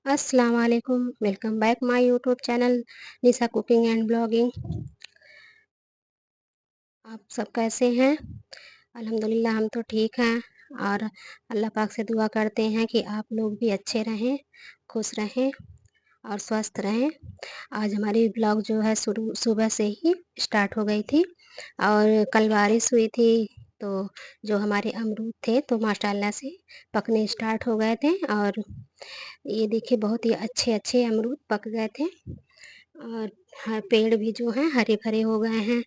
अस्सलाम वालेकुम, welcome back my YouTube channel Nisha cooking and blogging. आप सब कैसे हैं? अल्हम्दुलिल्लाह हम तो ठीक हैं और अल्लाह पाक से दुआ करते हैं कि आप लोग भी अच्छे रहें, खुश रहें और स्वस्थ रहें। आज हमारी ब्लॉग जो है शुरू सुबह से ही स्टार्ट हो गई थी और कल बारिश हुई थी, तो जो हमारे अमरूद थे तो माशाल्लाह से पकने स्टार्ट हो गए थे और ये देखिए बहुत ही अच्छे-अच्छे अमरूद पक गए थे और पेड़ भी जो हैं हरे-भरे हो गए हैं।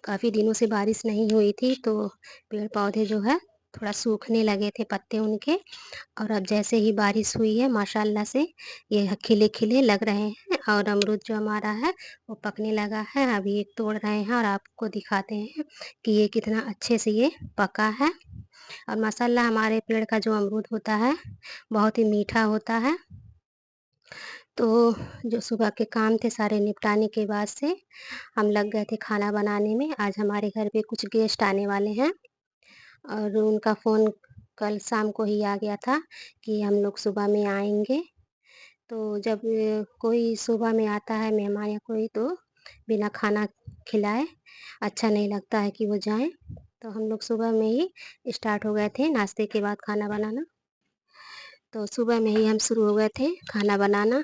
काफ़ी दिनों से बारिश नहीं हुई थी, तो पेड़-पौधे जो है थोड़ा सूखने लगे थे पत्ते उनके, और अब जैसे ही बारिश हुई है माशाल्लाह से ये खिले-खिले लग रहे हैं और अमरूद जो हमारा है वो पकने लगा है। अभी एक तोड़ रहे हैं और आपको दिखाते हैं कि ये कितना अच्छे से ये पका है। और माशाल्लाह हमारे पेड़ का जो अमरूद होता है बहुत ही मीठा होता है। तो जो सुबह के काम थे सारे निपटाने के बाद से हम लग गए थे खाना बनाने में। आज हमारे घर पे कुछ गेस्ट आने वाले हैं और उनका फ़ोन कल शाम को ही आ गया था कि हम लोग सुबह में आएँगे। तो जब कोई सुबह में आता है मेहमान या कोई, तो बिना खाना खिलाए अच्छा नहीं लगता है कि वो जाएँ। तो हम लोग सुबह में ही स्टार्ट हो गए थे नाश्ते के बाद खाना बनाना। तो सुबह में ही हम शुरू हो गए थे खाना बनाना।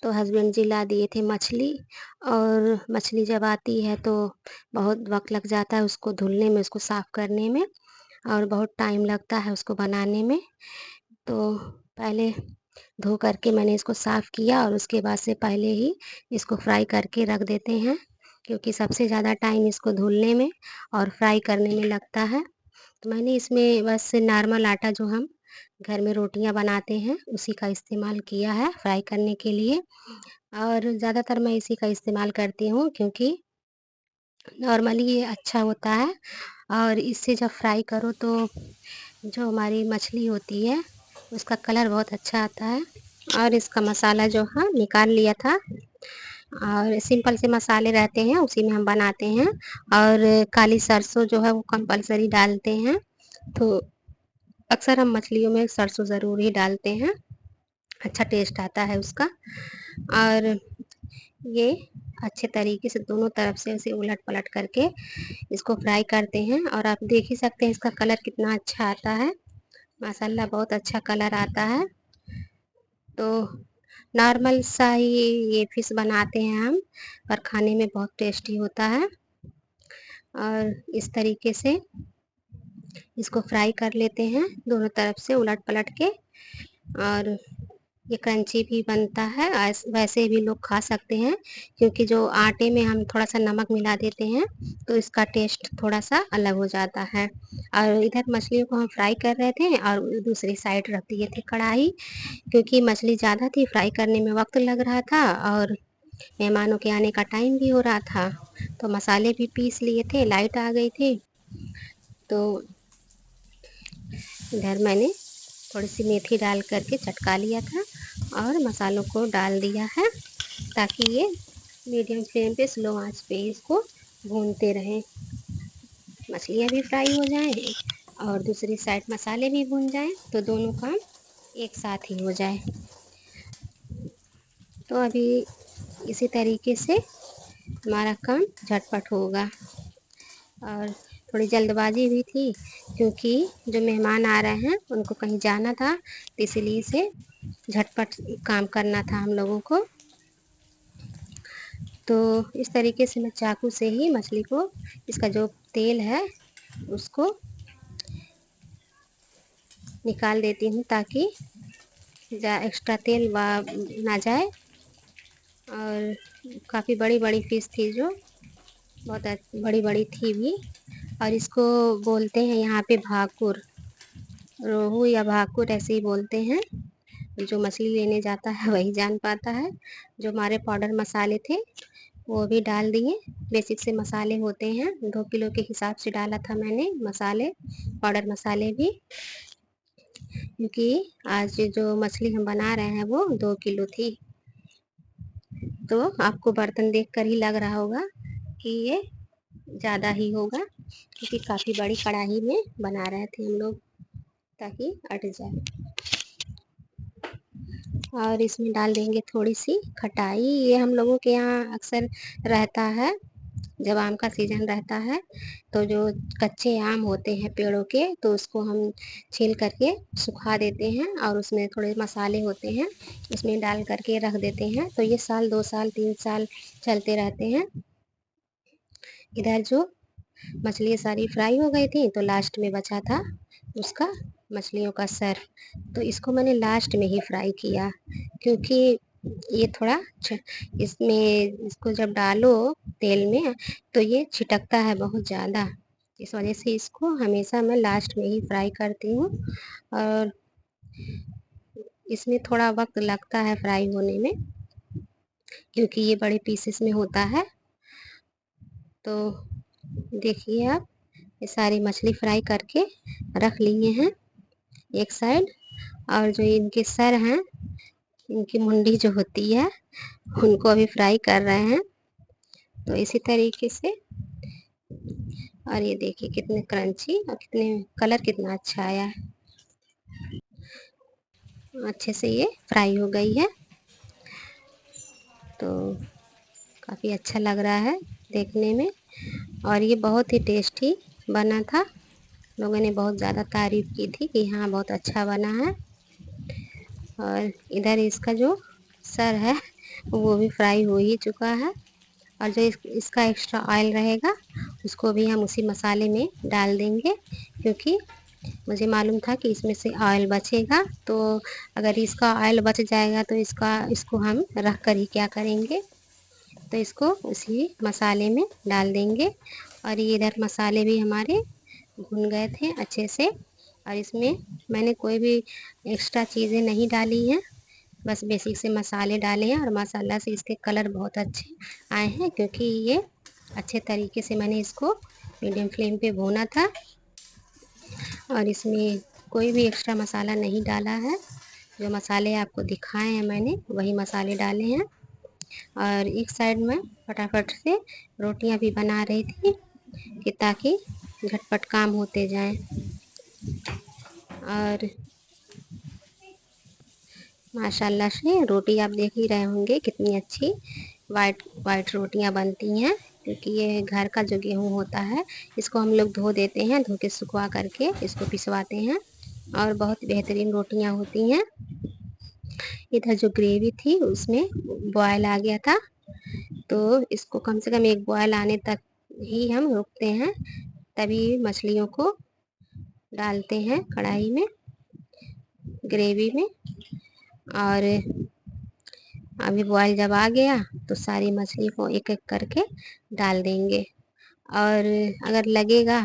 तो हस्बैंड जी ला दिए थे मछली, और मछली जब आती है तो बहुत वक़्त लग जाता है उसको धुलने में, उसको साफ़ करने में, और बहुत टाइम लगता है उसको बनाने में। तो पहले धो कर के मैंने इसको साफ़ किया और उसके बाद से पहले ही इसको फ्राई करके रख देते हैं, क्योंकि सबसे ज़्यादा टाइम इसको धुलने में और फ्राई करने में लगता है। तो मैंने इसमें बस नॉर्मल आटा जो हम घर में रोटियाँ बनाते हैं, उसी का इस्तेमाल किया है फ्राई करने के लिए। और ज़्यादातर मैं इसी का इस्तेमाल करती हूँ, क्योंकि नॉर्मली ये अच्छा होता है और इससे जब फ्राई करो तो जो हमारी मछली होती है, उसका कलर बहुत अच्छा आता है। और इसका मसाला जो है निकाल लिया था, और सिंपल से मसाले रहते हैं उसी में हम बनाते हैं। और काली सरसों जो है वो कंपल्सरी डालते हैं, तो अक्सर हम मछलियों में सरसों ज़रूर ही डालते हैं, अच्छा टेस्ट आता है उसका। और ये अच्छे तरीके से दोनों तरफ से ऐसे उलट-पलट करके इसको फ्राई करते हैं, और आप देख ही सकते हैं इसका कलर कितना अच्छा आता है। माशाल्लाह बहुत अच्छा कलर आता है। तो नॉर्मल सा ही ये फ़िश बनाते हैं हम, पर खाने में बहुत टेस्टी होता है। और इस तरीके से इसको फ्राई कर लेते हैं दोनों तरफ से उलट-पलट के, और ये क्रंची भी बनता है। वैसे भी लोग खा सकते हैं, क्योंकि जो आटे में हम थोड़ा-सा नमक मिला देते हैं, तो इसका टेस्ट थोड़ा-सा अलग हो जाता है। और इधर मछलियों को हम फ्राई कर रहे थे और दूसरी साइड रख दिए थे कढ़ाई, क्योंकि मछली ज़्यादा थी, फ्राई करने में वक़्त लग रहा था और मेहमानों के आने का टाइम भी हो रहा था। तो मसाले भी पीस लिए थे, लाइट आ गई थी, तो इधर मैंने थोड़ी-सी मेथी डाल कर के चटका लिया था और मसालों को डाल दिया है, ताकि ये मीडियम फ्लेम पे स्लो आँच पे इसको भूनते रहें। मछलियाँ भी फ्राई हो जाएँ और दूसरी साइड मसाले भी भून जाएँ, तो दोनों काम एक साथ ही हो जाए। तो अभी इसी तरीके से हमारा काम झटपट होगा। और थोड़ी जल्दबाज़ी भी थी, क्योंकि जो मेहमान आ रहे हैं उनको कहीं जाना था, तो इसीलिए से झटपट काम करना था हम लोगों को। तो इस तरीके से मैं चाकू से ही मछली को, इसका जो तेल है उसको निकाल देती हूँ, ताकि एक्स्ट्रा तेल ना जाए। और काफ़ी बड़ी-बड़ी फ़िश थी जो, बहुत बड़ी-बड़ी थी भी, और इसको बोलते हैं यहाँ पे भाकुर, रोहू या भाकुर ऐसे ही बोलते हैं। जो मछली लेने जाता है वही जान पाता है। जो हमारे पाउडर मसाले थे वो भी डाल दिए। बेसिक से मसाले होते हैं, 2 किलो के हिसाब से डाला था मैंने मसाले, पाउडर मसाले भी, क्योंकि आज जो मछली हम बना रहे हैं वो 2 किलो थी। तो आपको बर्तन देखकर ही लग रहा होगा कि ये ज़्यादा ही होगा, क्योंकि काफ़ी बड़ी कढ़ाई में बना रहे थे हम लोग, ताकि अट जाए। और इसमें डाल देंगे थोड़ी सी खटाई। ये हम लोगों के यहाँ अक्सर रहता है जब आम का सीजन रहता है, तो जो कच्चे आम होते हैं पेड़ों के, तो उसको हम छील करके सुखा देते हैं और उसमें थोड़े मसाले होते हैं, उसमें डाल करके रख देते हैं, तो ये साल 2 साल 3 साल चलते रहते हैं। इधर जो मछली सारी फ्राई हो गई थी, तो लास्ट में बचा था उसका मछलियों का सर, तो इसको मैंने लास्ट में ही फ्राई किया, क्योंकि ये थोड़ा इसमें इसको जब डालो तेल में तो ये छिटकता है बहुत ज़्यादा, इस वजह से इसको हमेशा मैं लास्ट में ही फ्राई करती हूँ। और इसमें थोड़ा वक्त लगता है फ्राई होने में, क्योंकि ये बड़े पीसेस में होता है। तो देखिए आप, ये सारी मछली फ्राई करके रख लिए हैं एक साइड, और जो इनके सर हैं, इनकी मुंडी जो होती है, उनको अभी फ्राई कर रहे हैं, तो इसी तरीके से। और ये देखिए कितने क्रंची और कितने कलर कितना अच्छा आया है, अच्छे से ये फ्राई हो गई है, तो काफ़ी अच्छा लग रहा है देखने में। और ये बहुत ही टेस्टी बना था, लोगों ने बहुत ज़्यादा तारीफ़ की थी कि हाँ बहुत अच्छा बना है। और इधर इसका जो सर है वो भी फ्राई हो ही चुका है, और जो इसका एक्स्ट्रा ऑयल रहेगा उसको भी हम उसी मसाले में डाल देंगे, क्योंकि मुझे मालूम था कि इसमें से ऑयल बचेगा, तो अगर इसका ऑयल बच जाएगा तो इसको हम रख कर ही क्या करेंगे, तो इसको उसी मसाले में डाल देंगे। और ये इधर मसाले भी हमारे भुन गए थे अच्छे से, और इसमें मैंने कोई भी एक्स्ट्रा चीज़ें नहीं डाली हैं, बस बेसिक से मसाले डाले हैं, और मसाला से इसके कलर बहुत अच्छे आए हैं, क्योंकि ये अच्छे तरीके से मैंने इसको मीडियम फ्लेम पे भूना था, और इसमें कोई भी एक्स्ट्रा मसाला नहीं डाला है। जो मसाले आपको दिखाए हैं मैंने वही मसाले डाले हैं। और एक साइड में फटाफट से रोटियां भी बना रही थी कि ताकि झटपट काम होते जाएं। और माशाल्लाह से रोटी आप देख ही रहे होंगे कितनी अच्छी वाइट वाइट रोटियां बनती हैं, क्योंकि ये घर का जो गेहूँ होता है इसको हम लोग धो देते हैं, धो के सुखवा करके इसको पिसवाते हैं, और बहुत बेहतरीन रोटियां होती हैं। इधर जो ग्रेवी थी उसमें बॉयल आ गया था, तो इसको कम से कम एक बॉयल आने तक ही हम रोकते हैं, तभी मछलियों को डालते हैं कढ़ाई में ग्रेवी में। और अभी बॉयल जब आ गया तो सारी मछली को एक एक करके डाल देंगे। और अगर लगेगा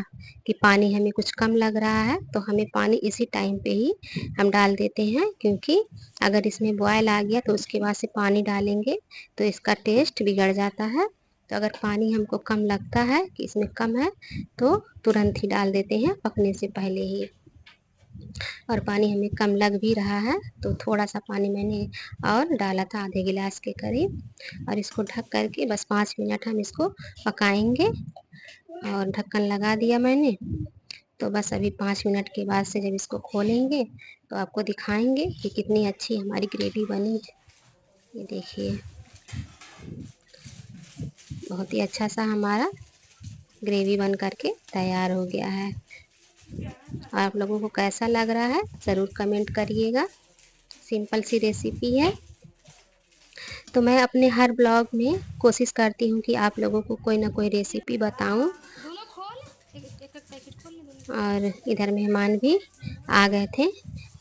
कि पानी हमें कुछ कम लग रहा है तो हमें पानी इसी टाइम पे ही हम डाल देते हैं, क्योंकि अगर इसमें बॉयल आ गया तो उसके बाद से पानी डालेंगे तो इसका टेस्ट बिगड़ जाता है। तो अगर पानी हमको कम लगता है कि इसमें कम है तो तुरंत ही डाल देते हैं पकने से पहले ही। और पानी हमें कम लग भी रहा है तो थोड़ा सा पानी मैंने और डाला था, आधे गिलास के करीब, और इसको ढक करके बस 5 मिनट हम इसको पकाएंगे। और ढक्कन लगा दिया मैंने, तो बस अभी 5 मिनट के बाद से जब इसको खोलेंगे तो आपको दिखाएंगे कि कितनी अच्छी हमारी ग्रेवी बनी। ये देखिए बहुत ही अच्छा सा हमारा ग्रेवी बन करके तैयार हो गया है। आप लोगों को कैसा लग रहा है ज़रूर कमेंट करिएगा। सिंपल सी रेसिपी है, तो मैं अपने हर ब्लॉग में कोशिश करती हूँ कि आप लोगों को कोई ना कोई रेसिपी बताऊँ। और इधर मेहमान भी आ गए थे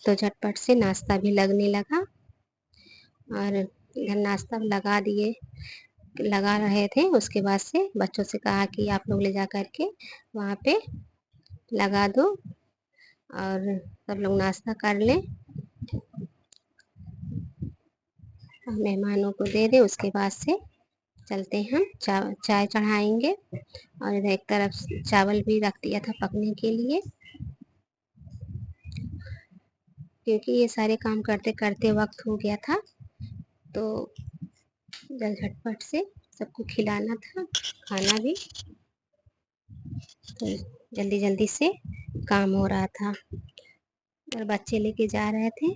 तो झटपट से नाश्ता भी लगने लगा, और इधर नाश्ता लगा दिए, लगा रहे थे, उसके बाद से बच्चों से कहा कि आप लोग ले जा कर के वहाँ पे लगा दो, और सब लोग नाश्ता कर लें और मेहमानों को दे दें, उसके बाद से चलते हैं चाय चढ़ाएंगे। और इधर एक तरफ चावल भी रख दिया था पकने के लिए, क्योंकि ये सारे काम करते करते वक्त हो गया था, तो जल झटपट से सबको खिलाना था खाना भी, तो जल्दी जल्दी से काम हो रहा था। और बच्चे लेके जा रहे थे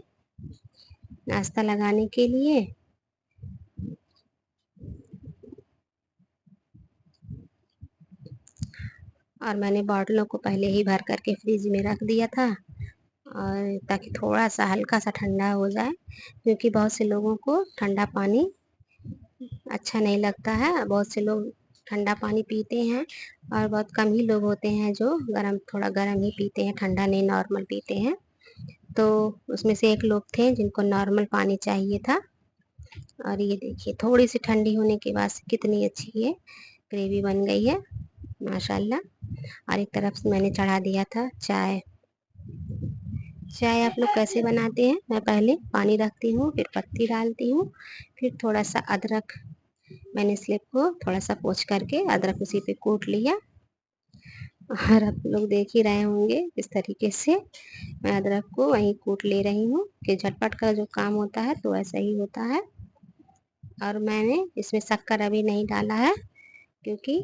नाश्ता लगाने के लिए। और मैंने बॉटलों को पहले ही भर करके फ्रिज में रख दिया था, और ताकि थोड़ा सा हल्का सा ठंडा हो जाए, क्योंकि बहुत से लोगों को ठंडा पानी अच्छा नहीं लगता है। बहुत से लोग ठंडा पानी पीते हैं, और बहुत कम ही लोग होते हैं जो थोड़ा गर्म ही पीते हैं, ठंडा नहीं नॉर्मल पीते हैं। तो उसमें से एक लोग थे जिनको नॉर्मल पानी चाहिए था। और ये देखिए थोड़ी सी ठंडी होने के बाद से कितनी अच्छी ये ग्रेवी बन गई है माशाल्लाह। और एक तरफ से मैंने चढ़ा दिया था चाय। चाय आप लोग कैसे बनाते हैं? मैं पहले पानी रखती हूँ, फिर पत्ती डालती हूँ, फिर थोड़ा सा अदरक, मैंने स्लिप को थोड़ा सा पोंछ करके अदरक उसी पे कूट लिया। और आप लोग देख ही रहे होंगे किस तरीके से मैं अदरक को वहीं कूट ले रही हूँ, कि झटपट का जो काम होता है तो ऐसा ही होता है। और मैंने इसमें शक्कर अभी नहीं डाला है, क्योंकि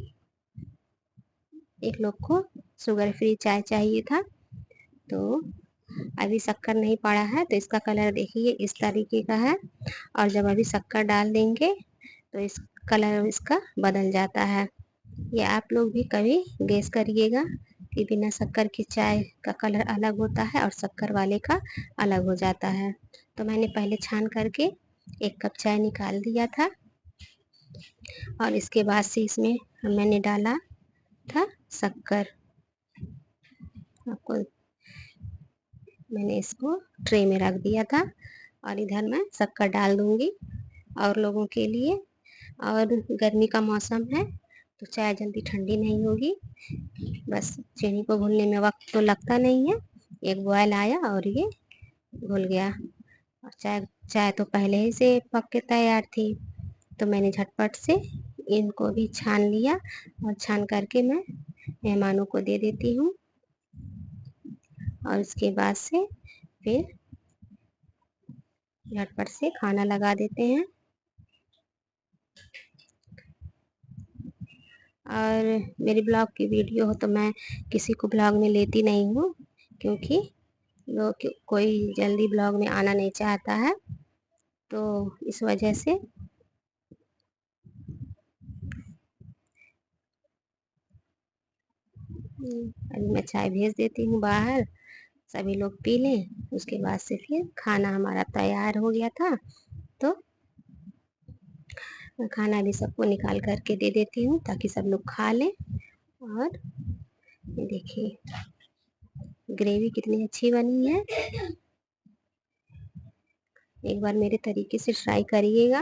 एक लोग को शुगर फ्री चाय चाहिए था, तो अभी शक्कर नहीं पड़ा है। तो इसका कलर देखिए इस तरीके का है, और जब अभी शक्कर डाल देंगे तो इस कलर इसका बदल जाता है। ये आप लोग भी कभी गेस करिएगा कि बिना शक्कर की चाय का कलर अलग होता है और शक्कर वाले का अलग हो जाता है। तो मैंने पहले छान करके 1 कप चाय निकाल दिया था, और इसके बाद से इसमें मैंने डाला था शक्कर। आपको मैंने इसको ट्रे में रख दिया था, और इधर मैं शक्कर डाल दूंगी और लोगों के लिए। और गर्मी का मौसम है तो चाय जल्दी ठंडी नहीं होगी, बस चीनी को घुलने में वक्त तो लगता नहीं है। एक बॉयल आया और ये घुल गया, और चाय चाय तो पहले ही से पक के तैयार थी। तो मैंने झटपट से इनको भी छान लिया, और छान करके मैं मेहमानों को दे देती हूँ। और उसके बाद से फिर झटपट से खाना लगा देते हैं। और मेरी ब्लॉग की वीडियो हो तो मैं किसी को ब्लॉग में लेती नहीं हूँ, क्योंकि लोग कोई जल्दी ब्लॉग में आना नहीं चाहता है, तो इस वजह से। अभी मैं चाय भेज देती हूँ बाहर, सभी लोग पी लें, उसके बाद से फिर खाना हमारा तैयार हो गया था। तो मैं खाना भी सबको निकाल करके दे देती हूँ ताकि सब लोग खा लें। और ये देखिए ग्रेवी कितनी अच्छी बनी है। एक बार मेरे तरीके से ट्राई करिएगा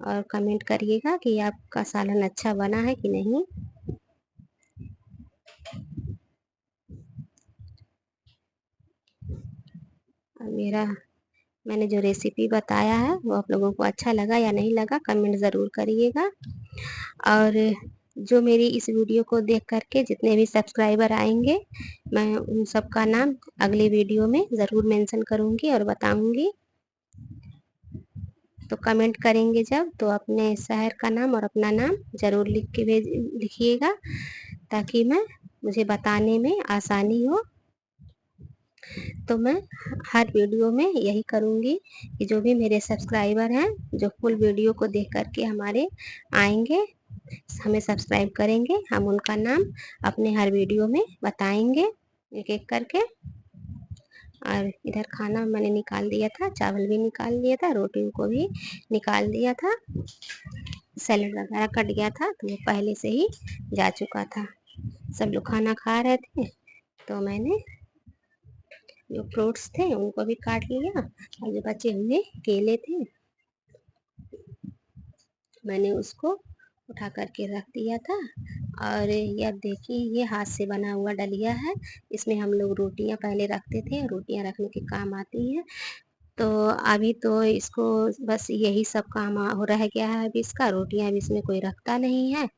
और कमेंट करिएगा कि आपका सालन अच्छा बना है कि नहीं। और मैंने जो रेसिपी बताया है वो आप लोगों को अच्छा लगा या नहीं लगा, कमेंट ज़रूर करिएगा। और जो मेरी इस वीडियो को देख करके जितने भी सब्सक्राइबर आएंगे, मैं उन सब का नाम अगली वीडियो में ज़रूर मेंशन करूँगी और बताऊँगी। तो कमेंट करेंगे जब, तो अपने शहर का नाम और अपना नाम ज़रूर लिखिएगा, ताकि मुझे बताने में आसानी हो। तो मैं हर वीडियो में यही करूँगी कि जो भी मेरे सब्सक्राइबर हैं, जो फुल वीडियो को देख करके हमारे आएंगे, हमें सब्सक्राइब करेंगे, हम उनका नाम अपने हर वीडियो में बताएंगे एक एक करके। और इधर खाना मैंने निकाल दिया था, चावल भी निकाल दिया था, रोटी को भी निकाल दिया था, सैलेड वगैरह कट गया था तो वो पहले से ही जा चुका था। सब लोग खाना खा रहे थे, तो मैंने जो फ्रूट्स थे उनको भी काट लिया, और जो बचे हुए केले थे मैंने उसको उठा करके रख दिया था। और ये अब देखिए ये हाथ से बना हुआ डलिया है, इसमें हम लोग रोटियां पहले रखते थे, रोटियां रखने के काम आती हैं। तो अभी तो इसको बस यही सब काम हो रह गया है, अभी इसका रोटियां अभी इसमें कोई रखता नहीं है।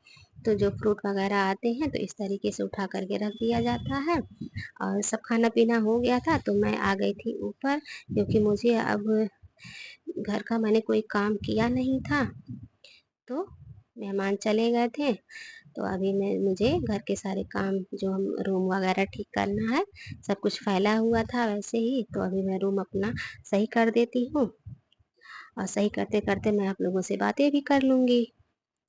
तो जो फ्रूट वगैरह आते हैं तो इस तरीके से उठा करके रख दिया जाता है। और सब खाना पीना हो गया था तो मैं आ गई थी ऊपर, क्योंकि मुझे अब घर का मैंने कोई काम किया नहीं था, तो मेहमान चले गए थे, तो अभी मुझे घर के सारे काम जो हम रूम वगैरह ठीक करना है, सब कुछ फैला हुआ था वैसे ही, तो अभी मैं रूम अपना सही कर देती हूँ और सही करते-करते मैं आप लोगों से बातें भी कर लूँगी।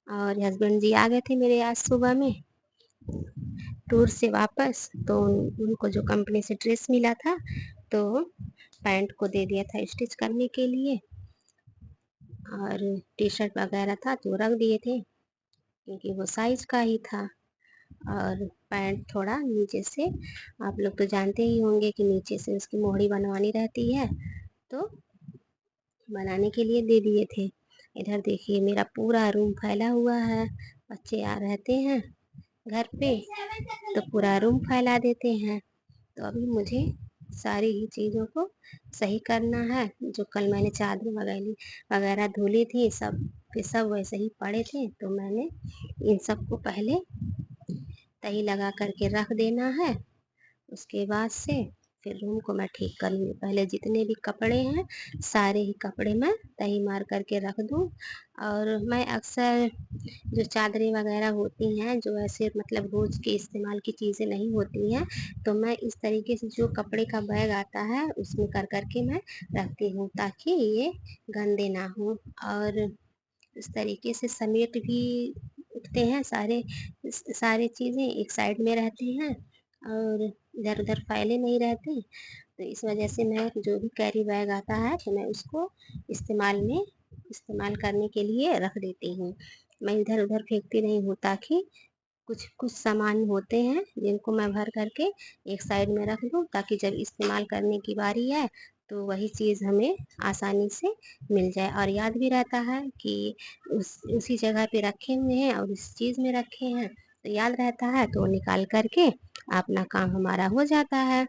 और हस्बैंड जी आ गए थे मेरे आज सुबह में टूर से वापस, तो उनको जो कंपनी से ड्रेस मिला था, तो पैंट को दे दिया था स्टिच करने के लिए और टी-शर्ट वगैरह था तो रख दिए थे, क्योंकि वो साइज़ का ही था। और पैंट थोड़ा नीचे से, आप लोग तो जानते ही होंगे कि नीचे से उसकी मोहरी बनवानी रहती है, तो बनाने के लिए दे दिए थे। इधर देखिए मेरा पूरा रूम फैला हुआ है, बच्चे रहते हैं घर पे तो पूरा रूम फैला देते हैं। तो अभी मुझे सारी ही चीज़ों को सही करना है। जो कल मैंने चादर वगैरह धुली थी, सब के सब वैसे ही पड़े थे, तो मैंने इन सबको पहले तही लगा करके रख देना है। उसके बाद से फिर रूम को मैं ठीक करूँगी। पहले जितने भी कपड़े हैं, सारे ही कपड़े मैं तही मार करके रख दूँ। और मैं अक्सर जो चादरें वगैरह होती हैं, जो ऐसे मतलब रोज़ के इस्तेमाल की चीज़ें नहीं होती हैं, तो मैं इस तरीके से जो कपड़े का बैग आता है, उसमें कर के मैं रखती हूँ, ताकि ये गंदे ना हों। और इस तरीके से समेट भी उठते हैं सारे चीज़ें एक साइड में रहती हैं और इधर-उधर फैले नहीं रहते। तो इस वजह से मैं जो भी कैरी बैग आता है, तो मैं उसको इस्तेमाल करने के लिए रख देती हूँ। मैं इधर-उधर फेंकती नहीं हूँ, ताकि कुछ कुछ सामान होते हैं जिनको मैं भर करके एक साइड में रख दूँ, ताकि जब इस्तेमाल करने की बारी आए तो वही चीज़ हमें आसानी से मिल जाए और याद भी रहता है कि उसी जगह पे रखे हुए हैं और उस चीज़ में रखे हैं, तो याद रहता है, तो निकाल करके अपना काम हमारा हो जाता है।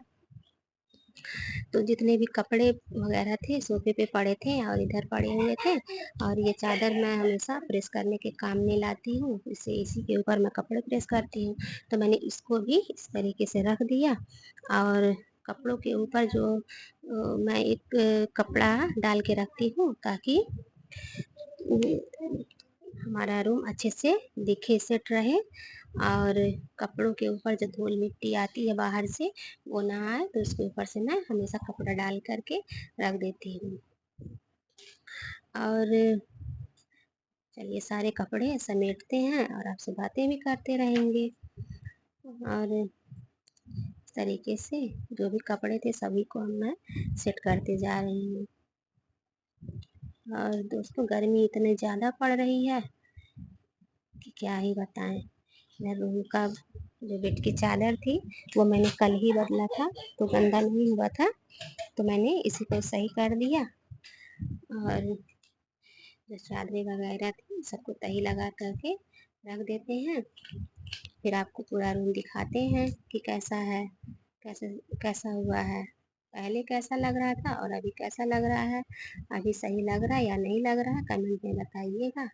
तो जितने भी कपड़े वगैरह थे सोफे पे पड़े थे और इधर पड़े हुए थे, और ये चादर मैं हमेशा प्रेस करने के काम में लाती हूँ, इसी के ऊपर मैं कपड़े प्रेस करती हूँ। तो मैंने इसको भी इस तरीके से रख दिया और कपड़ों के ऊपर जो मैं एक कपड़ा डाल के रखती हूँ, ताकि हमारा रूम अच्छे से दिखे, सेट रहे और कपड़ों के ऊपर जो धूल मिट्टी आती है बाहर से, वो ना आए, तो उसके ऊपर से मैं हमेशा कपड़ा डाल करके रख देती हूँ। और चलिए सारे कपड़े समेटते हैं और आपसे बातें भी करते रहेंगे। और इस तरीके से जो भी कपड़े थे सभी को मैं सेट करते जा रही हूँ। और दोस्तों गर्मी इतनी ज़्यादा पड़ रही है कि क्या ही बताएं। मैं रूम का जो बेड की चादर थी, वो मैंने कल ही बदला था, तो गंदा नहीं हुआ था, तो मैंने इसी को सही कर दिया। और जो चादरें वगैरह थी सबको तही लगा करके रख देते हैं। फिर आपको पूरा रूम दिखाते हैं कि कैसा है, कैसे कैसा हुआ है, पहले कैसा लग रहा था और अभी कैसा लग रहा है, अभी सही लग रहा है या नहीं लग रहा है, कमेंट में बताइएगा।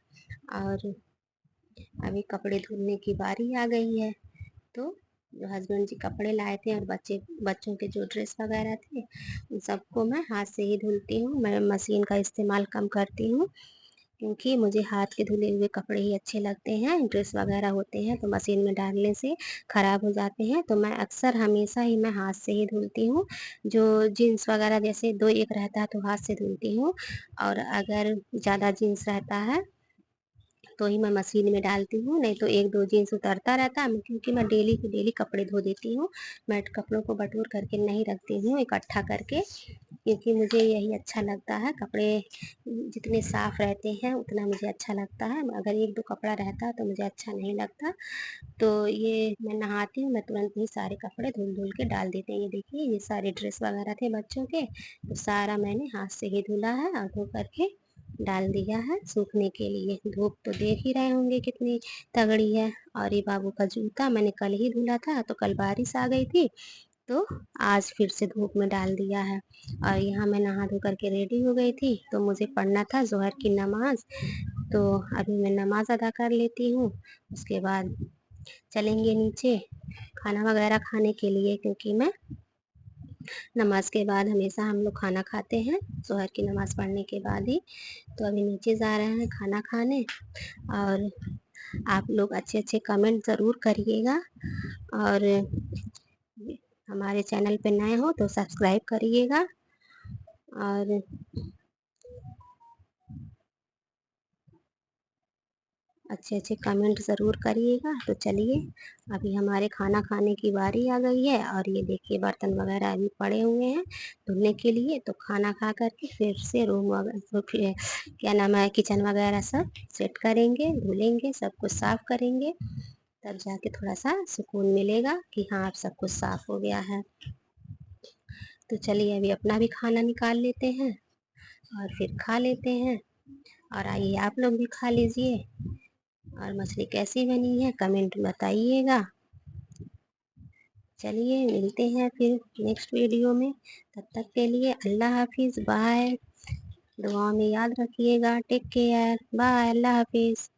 और अभी कपड़े धुलने की बारी आ गई है, तो जो हस्बैंड जी कपड़े लाए थे और बच्चों के जो ड्रेस वगैरह थे, उन सबको मैं हाथ से ही धुलती हूँ। मैं मशीन का इस्तेमाल कम करती हूँ, क्योंकि मुझे हाथ के धुले हुए कपड़े ही अच्छे लगते हैं। ड्रेस वगैरह होते हैं तो मशीन में डालने से ख़राब हो जाते हैं, तो मैं अक्सर हमेशा ही मैं हाथ से ही धुलती हूँ। जो जीन्स वगैरह जैसे 2-1 रहता है तो हाथ से धुलती हूँ, और अगर ज़्यादा जीन्स रहता है तो ही मैं मशीन में डालती हूँ, नहीं तो 1-2 जीन्स उतरता रहता है, क्योंकि मैं डेली के डेली कपड़े धो देती हूँ। मैं कपड़ों को बटोर करके नहीं रखती हूँ इकट्ठा करके, क्योंकि मुझे यही अच्छा लगता है। कपड़े जितने साफ रहते हैं उतना मुझे अच्छा लगता है, अगर 1-2 कपड़ा रहता है तो मुझे अच्छा नहीं लगता। तो ये मैं नहाती हूँ, मैं तुरंत ही सारे कपड़े धुल-धुल के डाल देती हूँ। ये देखिए ये सारे ड्रेस वगैरह थे बच्चों के, तो सारा मैंने हाथ से ही धुला है और धो करके डाल दिया है सूखने के लिए। धूप तो देख ही रहे होंगे कितनी तगड़ी है। और ये बाबू का जूता मैंने कल ही धुला था, तो कल बारिश आ गई थी, तो आज फिर से धूप में डाल दिया है। और यहाँ मैं नहा धो करके रेडी हो गई थी, तो मुझे पढ़ना था ज़ोहर की नमाज़, तो अभी मैं नमाज़ अदा कर लेती हूँ। उसके बाद चलेंगे नीचे खाना वगैरह खाने के लिए, क्योंकि मैं नमाज के बाद हमेशा हम लोग खाना खाते हैं, ज़ोहर की नमाज़ पढ़ने के बाद ही। तो अभी नीचे जा रहे हैं खाना खाने। और आप लोग अच्छे-अच्छे कमेंट ज़रूर करिएगा और हमारे चैनल पे नए हो तो सब्सक्राइब करिएगा और अच्छे-अच्छे कमेंट ज़रूर करिएगा। तो चलिए अभी हमारे खाना खाने की बारी आ गई है और ये देखिए बर्तन वगैरह अभी पड़े हुए हैं धुलने के लिए। तो खाना खा कर के फिर से रूम तो फिर क्या नाम है किचन वगैरह सब सेट करेंगे, धुलेंगे, सब कुछ साफ करेंगे, तब जाके थोड़ा-सा सुकून मिलेगा कि हाँ, अब सब कुछ साफ हो गया है। तो चलिए अभी अपना भी खाना निकाल लेते हैं और फिर खा लेते हैं और आइए आप लोग भी खा लीजिए और मछली कैसी बनी है कमेंट में बताइएगा। चलिए मिलते हैं फिर नेक्स्ट वीडियो में, तब तक के लिए अल्लाह हाफ़िज़, बाय। दुआ में याद रखिएगा, टेक केयर, बाय, अल्लाह हाफ़िज़।